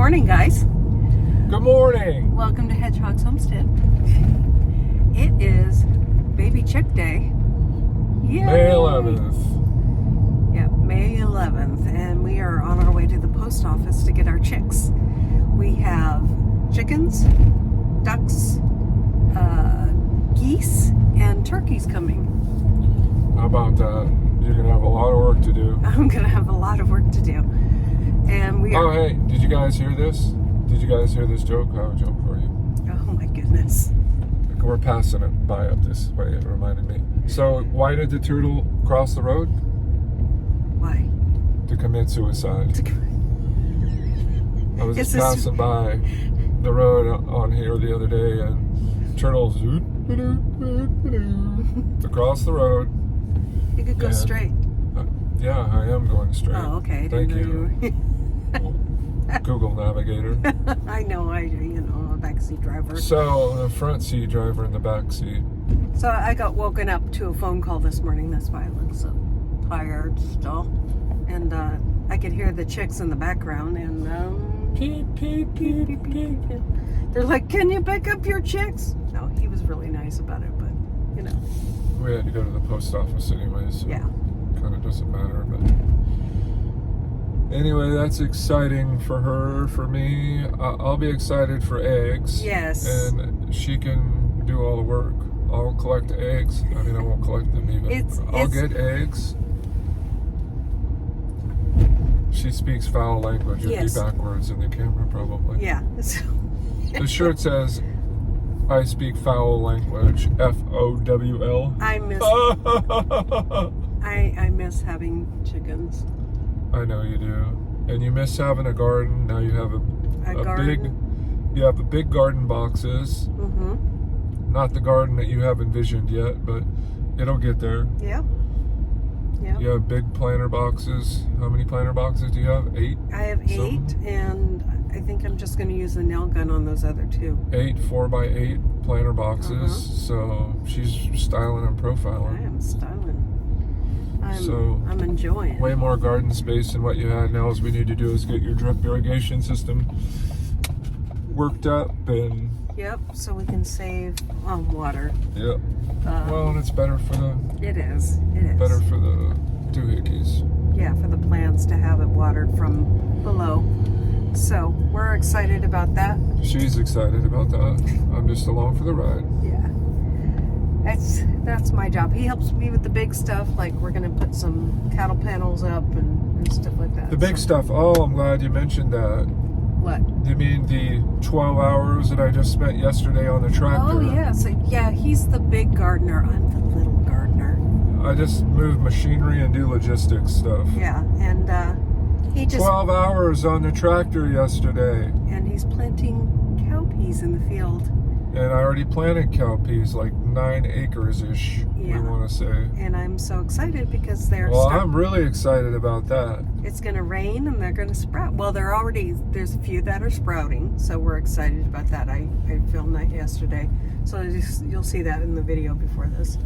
morning, guys. Good morning. Welcome to Hedgehog's Homestead. It is baby chick day. Yay! May 11th. Yeah, May 11th, and we are on our way to the post office to get our chicks. We have chickens, ducks, geese, and turkeys coming. How about that? You're going to have a lot of work to do. I'm going to have a lot of work to do. And we are... Oh, hey, did you guys hear this? Did you guys hear this joke? I have a joke for you. Oh, my goodness. We're passing it by up this way, it reminded me. So, why did the turtle cross the road? Why? To commit suicide. I was just passing by the road on here the other day, and turtles across the road. You could go straight. Yeah, I am going straight. Oh, okay. Thank you. Google Navigator. I know, I'm a backseat driver. So, the front seat driver in the back seat. So I got woken up to a phone call this morning. That's why I look so tired still. And I could hear the chicks in the background. And Peep, peep, peep, peep, peep. they're like, "Can you pick up your chicks?" No, he was really nice about it, but We had to go to the post office anyways. So yeah. Kind of doesn't matter, but anyway, that's exciting for her. For me, I'll be excited for eggs. Yes. And she can do all the work. I'll collect eggs. I mean, I won't collect them even. I'll get eggs. She speaks foul language. It'd be backwards in the camera, probably. Yeah. The shirt says, "I speak foul language." FOWL. I miss having chickens. I know you do, and you miss having a garden. Now you have a garden. You have a big garden boxes. Mm-hmm. Not the garden that you have envisioned yet, but it'll get there. Yeah. Yeah. You have big planter boxes. How many planter boxes do you have? 8? I have 8, and I think I'm just going to use the nail gun on those other 2. 8 4x8 planter boxes. So she's styling and profiling. I am styling. I'm enjoying. Way more garden space than what you had. Now, all we need to do is get your drip irrigation system worked up and. Yep. So we can save water. Yep. Well, and it's better for the. It is. It is better for the doohickeys. Yeah, for the plants to have it watered from below. So we're excited about that. She's excited about that. I'm just along for the ride. Yeah. That's my job. He helps me with the big stuff, like we're gonna put some cattle panels up and stuff like that. The big stuff. Oh, I'm glad you mentioned that. What? You mean the 12 hours that I just spent yesterday on the tractor? Oh yeah. So yeah, he's the big gardener. I'm the little gardener. I just move machinery and do logistics stuff. Yeah, and he just 12 hours on the tractor yesterday. And he's planting cowpeas in the field. And I already planted cowpeas, like 9 acres-ish, we want to say. And I'm so excited because they're I'm really excited about that. It's going to rain and they're going to sprout. Well, there's a few that are sprouting, so we're excited about that. I filmed that yesterday, so you'll see that in the video before this.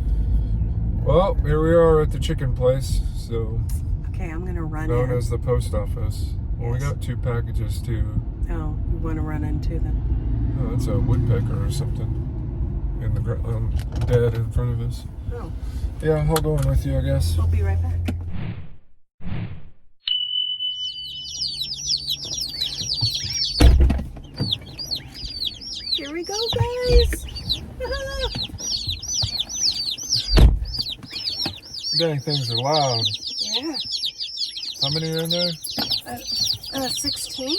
Well, here we are at the chicken place, so... Okay, I'm going to run known as the post office. Well, we got 2 packages, too. Oh, you want to run into them? Oh, that's a woodpecker or something in the dead in front of us. Oh. Yeah, I'll go in with you, I guess. We'll be right back. Here we go, guys. Dang, things are loud. Yeah. How many are in there? 16.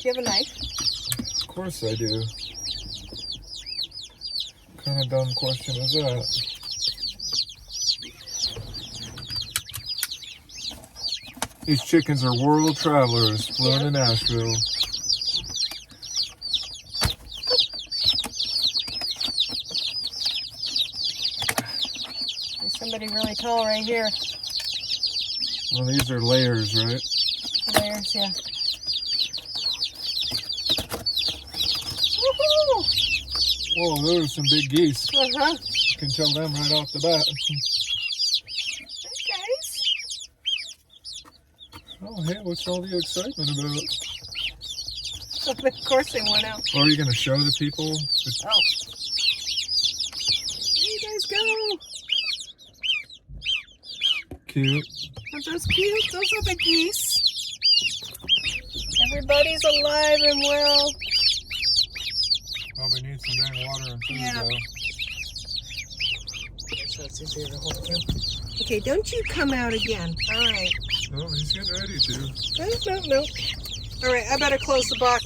Do you have a knife? Of course I do. What kind of dumb question is that? These chickens are world travelers flown to Nashville. There's somebody really tall right here. Well, these are layers, right? Layers, yeah. Woohoo! Whoa, those are some big geese. Uh-huh. You can tell them right off the bat. Hey, guys. Oh, hey, what's all the excitement about? Of course they went out. Or are you going to show the people? Oh. There you guys go. Cute. Aren't those cute? Those are the geese. Everybody's alive and well. Probably need some dang water and food, Yeah. though. So it's easier to hold him. Okay, don't you come out again. All right. Oh, he's getting ready to. No. All right, I better close the box.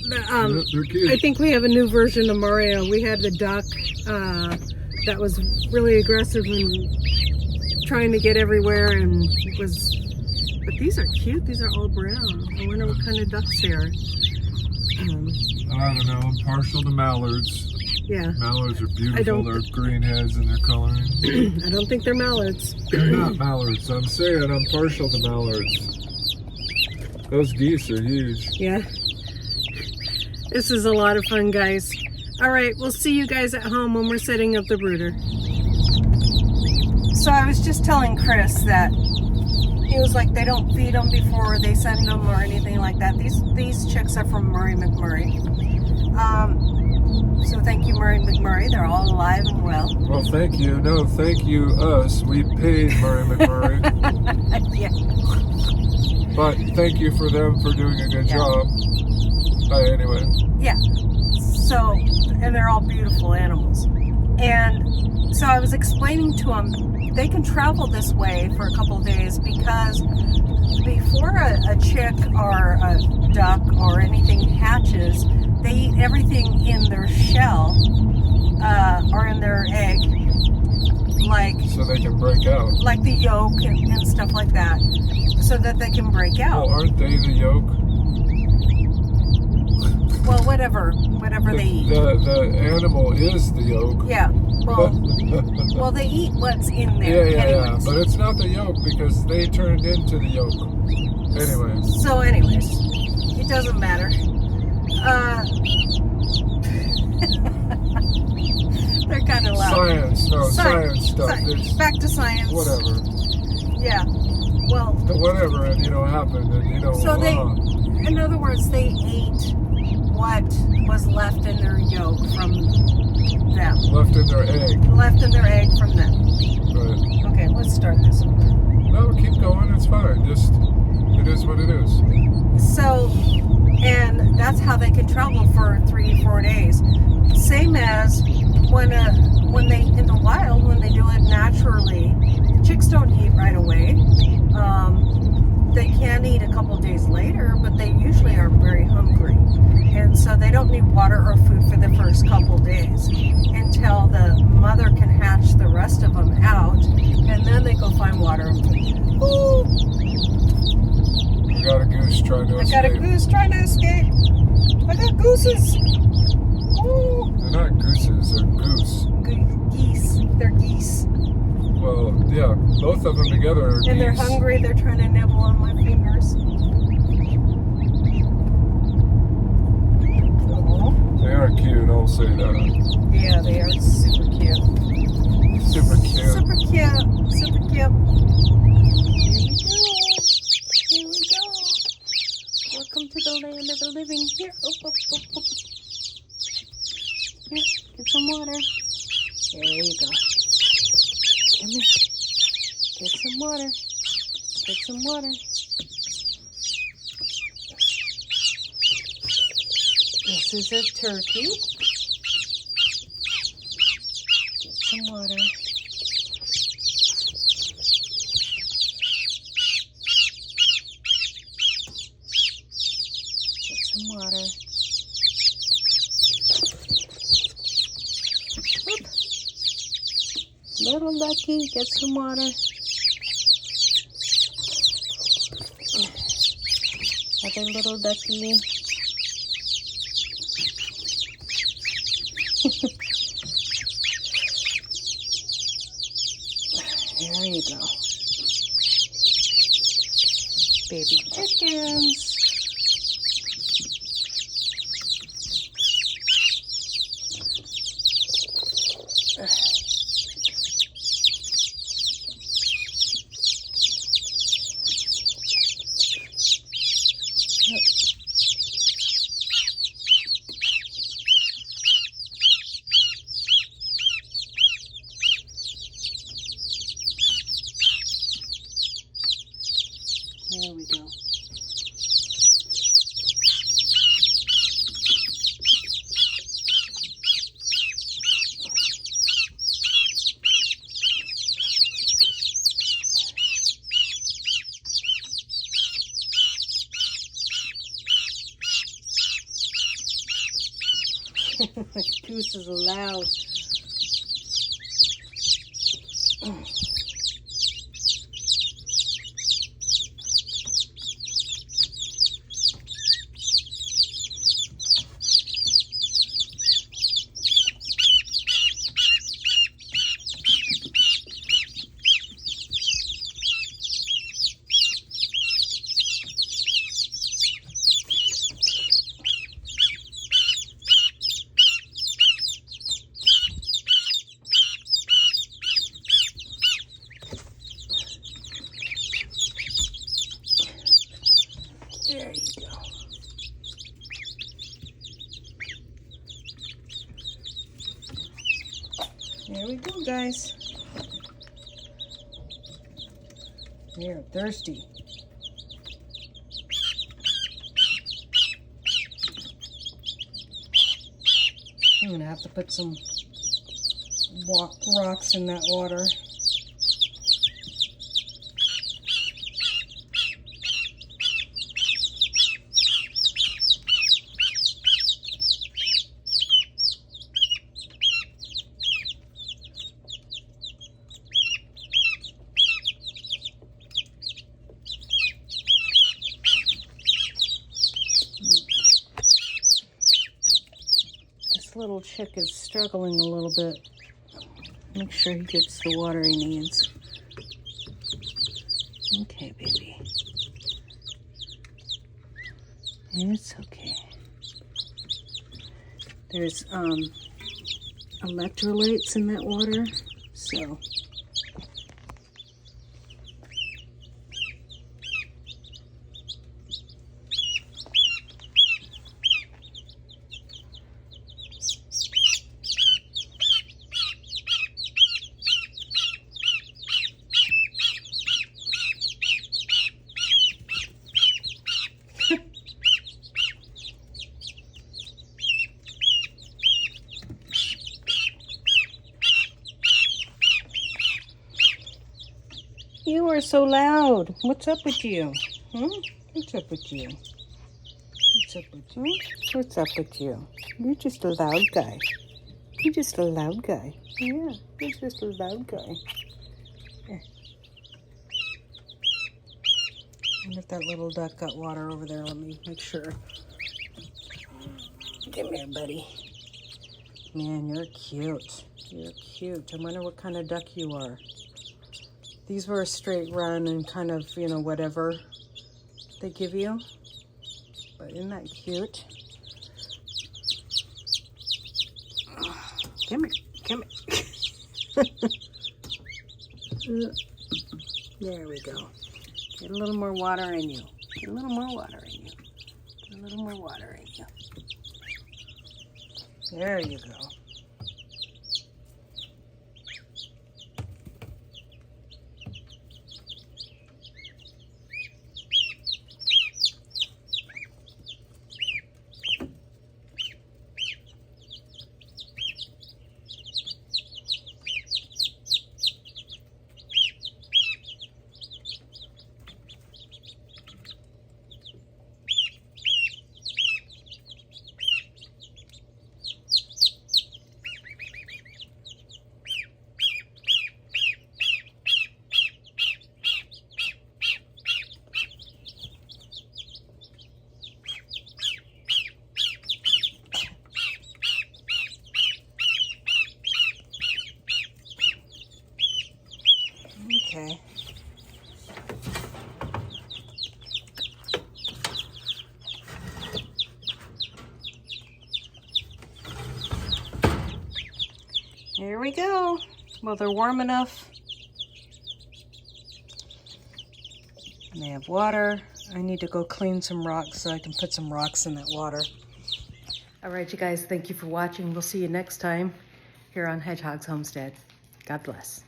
Yep, they're cute. I think we have a new version of Mario. We had the duck that was really aggressive and trying to get everywhere, and it was. But these are cute. These are all brown. I wonder what kind of ducks they are. I don't know. I'm partial to mallards. Yeah. Mallards are beautiful. They're green heads and they're coloring. I don't think they're mallards. They're not mallards. I'm saying I'm partial to mallards. Those geese are huge. Yeah. This is a lot of fun, guys. All right, we'll see you guys at home when we're setting up the brooder. So I was just telling Chris that he was like, they don't feed them before they send them or anything like that. These chicks are from Murray McMurray. So thank you, Murray McMurray. They're all alive and well. Well, thank you. No, thank you, us. We paid Murray McMurray. Yeah. But thank you for them for doing a good job. Anyway. Yeah. So, and they're all beautiful animals. And so I was explaining to them, they can travel this way for a couple of days because before a chick or a duck or anything hatches, they eat everything in their shell or in their egg, like so they can break out. Like the yolk and stuff like that, so that they can break out. Well, aren't they the yolk? Well, whatever they eat. The animal is the yolk. Yeah. Well, they eat what's in there. Yeah. But it's not the yolk because they turned into the yolk. Anyway. So, anyways, it doesn't matter. They're kind of loud. Science stuff. Back to science. Whatever. Yeah. Well. Whatever, and happened, and So in other words, they ate what was left in their yolk from them. Left in their egg. Left in their egg from them. Right. Okay, let's start this over. No, keep going. It's fine. Just, it is what it is. So, and that's how they can travel for 3 to 4 days. Same as when they in the wild, when they do it naturally, chicks don't eat right away. They can eat a couple days later, but they usually are very hungry. And so they don't need water or food for the first couple days until the mother can hatch the rest of them out, and then they go find water and food. Ooh. I got a goose trying to escape. I got a goose trying to escape. I got gooses. Ooh. They're not gooses, they're goose. Geese. They're geese. Well, yeah, both of them together are geese. And they're hungry, they're trying to nibble on my fingers. They are cute, I'll say that. Yeah, they are super cute. Super cute. Super cute. Super cute. Here we go. Welcome to the land of the living. Here. Here, get some water. There you go. Come here. Get some water. Get some water. This is a turkey. Get some water. Get some water. Whoop. Little ducky, get some water. Other little ducky. There you go. Baby chickens. There we go. The goose is loud. There you go. There we go, guys. They're thirsty. I'm gonna have to put some rocks in that water. Little chick is struggling a little bit. Make sure he gets the water he needs. Okay, baby. It's okay. There's electrolytes in that water, so you are so loud. What's up with you? What's up with you? What's up with you? What's up with you? You're just a loud guy. You're just a loud guy. Yeah, you're just a loud guy. Yeah. I wonder if that little duck got water over there. Let me make sure. Come here, buddy. Man, you're cute. You're cute. I wonder what kind of duck you are. These were a straight run and kind of, you know, whatever they give you. But isn't that cute? Come here, come here. There we go. Get a little more water in you. Get a little more water in you. Get a little more water in you. There you go. Okay. Here we go. Well, they're warm enough. And they have water. I need to go clean some rocks so I can put some rocks in that water. All right, you guys, thank you for watching. We'll see you next time here on Hedgehog's Homestead. God bless.